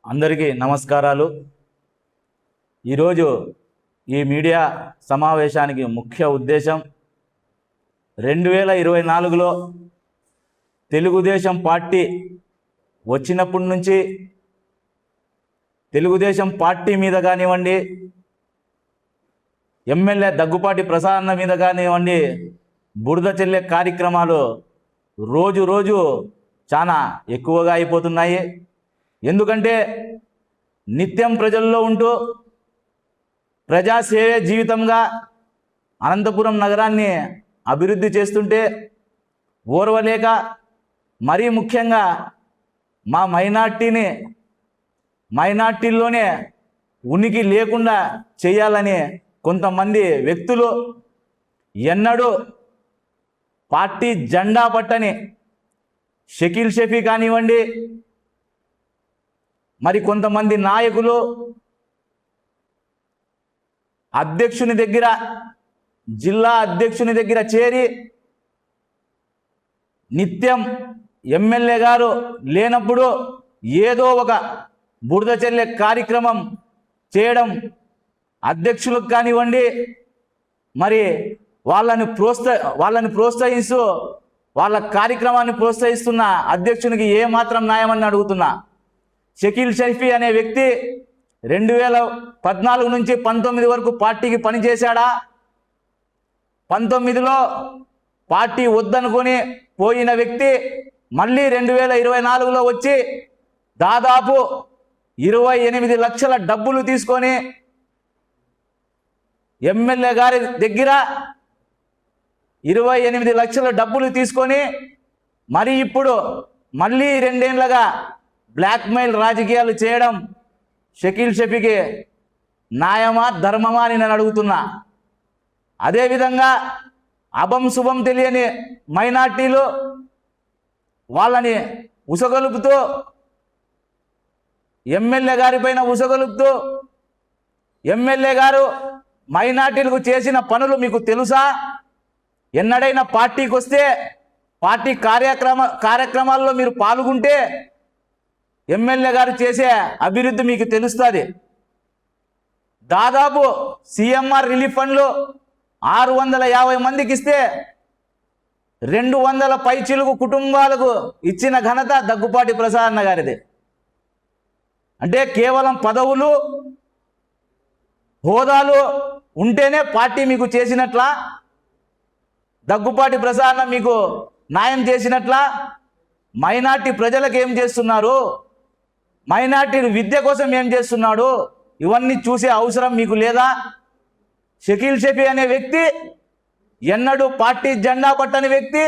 అందరికీ నమస్కారాలు। ఈరోజు ఈ మీడియా సమావేశానికి ముఖ్య ఉద్దేశం 2024లో తెలుగుదేశం పార్టీ వచ్చినప్పటి నుంచి తెలుగుదేశం పార్టీ మీద కానివ్వండి, ఎమ్మెల్యే దగ్గుపాటి ప్రసాద్ అన్న మీద కానివ్వండి, బురద చల్లే కార్యక్రమాలు రోజు రోజు చాలా ఎక్కువగా అయిపోతున్నాయి। ఎందుకంటే నిత్యం ప్రజల్లో ఉంటూ ప్రజాసేవే జీవితంగా అనంతపురం నగరాన్ని అభివృద్ధి చేస్తుంటే ఓర్వలేక, మరీ ముఖ్యంగా మా మైనార్టీల్లోనే ఉనికి లేకుండా చేయాలని కొంతమంది వ్యక్తులు ఎన్నడూ పార్టీ జెండా పట్టని షకీల్ షఫీ కానివ్వండి, మరి కొంతమంది నాయకులు అధ్యక్షుని దగ్గర, జిల్లా అధ్యక్షుని దగ్గర చేరి నిత్యం ఎమ్మెల్యే గారు లేనప్పుడు ఏదో ఒక బురద చల్లే కార్యక్రమం చేయడం, అధ్యక్షులకు కానివ్వండి, మరి వాళ్ళని ప్రోత్సహిస్తూ వాళ్ళ కార్యక్రమాన్ని ప్రోత్సహిస్తున్న అధ్యక్షునికి ఏమాత్రం న్యాయమని అడుగుతున్నా। షకీల్ షఫీ అనే వ్యక్తి 2014 నుంచి 19 వరకు పార్టీకి పనిచేశాడా? 19లో పార్టీ వద్దనుకొని పోయిన వ్యక్తి మళ్ళీ 2024లో వచ్చి దాదాపు 28 లక్షల డబ్బులు తీసుకొని ఎమ్మెల్యే గారి దగ్గర 28 లక్షల డబ్బులు తీసుకొని మరి ఇప్పుడు మళ్ళీ 2 ఏళ్లుగా బ్లాక్మెయిల్ రాజకీయాలు చేయడం షకీల్ షఫీకి న్యాయమా ధర్మమా అని నేను అడుగుతున్నా। అదేవిధంగా అభం శుభం తెలియని మైనార్టీలు వాళ్ళని ఉసగొలుపుతూ, ఎమ్మెల్యే గారి పైన ఉసగొలుపుతూ, ఎమ్మెల్యే గారు మైనార్టీలకు చేసిన పనులు మీకు తెలుసా? ఎన్నడైనా పార్టీకి వస్తే పార్టీ కార్యక్రమాల్లో మీరు పాల్గొంటే ఎమ్మెల్యే గారు చేసే అభివృద్ధి మీకు తెలుస్తుంది। దాదాపు సిఎంఆర్ రిలీఫ్ ఫండ్లు 650 మందికి ఇస్తే 200 పైచిలుకు కుటుంబాలకు ఇచ్చిన ఘనత దగ్గుపాటి ప్రసాద్ అన్న గారిది। అంటే కేవలం పదవులు, హోదాలు ఉంటేనే పార్టీ మీకు చేసినట్లా? దగ్గుపాటి ప్రసాద్ అన్న మీకు న్యాయం చేసినట్లా? మైనార్టీ ప్రజలకు ఏం చేస్తున్నారు? మైనార్టీలు విద్య కోసం ఏం చేస్తున్నాడు? ఇవన్నీ చూసే అవసరం మీకు లేదా? షకీల్ షఫీ అనే వ్యక్తి ఎన్నడూ పార్టీ జెండా పట్టని వ్యక్తి,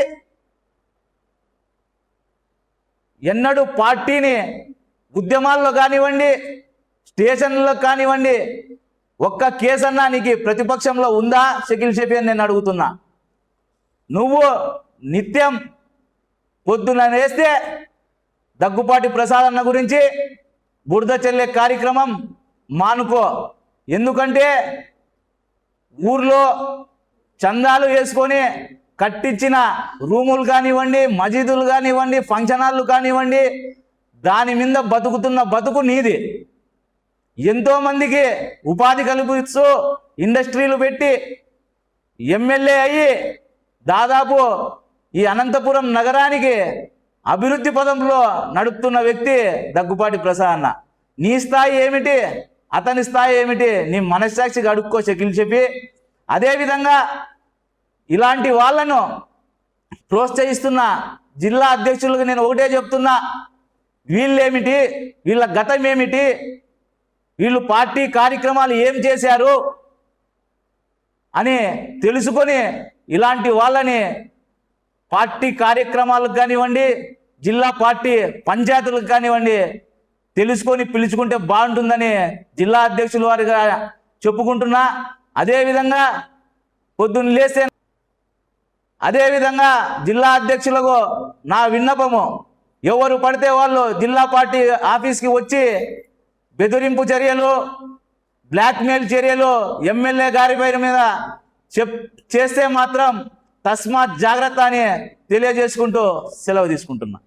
ఎన్నడూ పార్టీని ఉద్యమాల్లో కానివ్వండి, స్టేషన్లో కానివ్వండి, ఒక్క కేసన్నా నీకు ప్రతిపక్షంలో ఉందా షకీల్ షఫీ అని నేను అడుగుతున్నా। నువ్వు నిత్యం పొద్దున వేస్తే దగ్గుపాటి ప్రసాద్ అన్న గురించి బురద చల్లే కార్యక్రమం మానుకో। ఎందుకంటే ఊర్లో చందాలు వేసుకొని కట్టించిన రూములు కానివ్వండి, మసీదులు కానివ్వండి, ఫంక్షన్ హాళ్ళు కానివ్వండి, దాని మీద బతుకుతున్న బతుకు నీది। ఎంతోమందికి ఉపాధి కల్పిస్తూ ఇండస్ట్రీలు పెట్టి ఎమ్మెల్యే అయ్యి దాదాపు ఈ అనంతపురం నగరానికి అభివృద్ధి పదంలో నడుపుతున్న వ్యక్తి దగ్గుపాటి ప్రసాద్ అన్న। నీ స్థాయి ఏమిటి, అతని స్థాయి ఏమిటి? నీ మనస్సాక్షిగా అడుక్కో షకీల్ షఫీ। అదేవిధంగా ఇలాంటి వాళ్ళను ప్రోత్సహిస్తున్న జిల్లా అధ్యక్షులకు నేను ఒకటే చెప్తున్నా, వీళ్ళేమిటి, వీళ్ళ గతం ఏమిటి, వీళ్ళు పార్టీ కార్యక్రమాలు ఏం చేశారు అని తెలుసుకొని ఇలాంటి వాళ్ళని పార్టీ కార్యక్రమాలకు కానివ్వండి, జిల్లా పార్టీ పంచాయతీలకు కానివ్వండి తెలుసుకొని పిలుచుకుంటే బాగుంటుందని జిల్లా అధ్యక్షుల వారిగా చెప్పుకుంటున్నా। అదేవిధంగా పొద్దున్న లేస్తే జిల్లా అధ్యక్షులకు నా విన్నపము, ఎవరు పడితే వాళ్ళు జిల్లా పార్టీ ఆఫీస్కి వచ్చి బెదిరింపు చర్యలు, బ్లాక్మెయిల్ చర్యలు ఎమ్మెల్యే గారి పేరు మీద చేస్తే మాత్రం తస్మాత్ జాగ్రత్త అని తెలియజేసుకుంటూ సెలవు తీసుకుంటున్నా।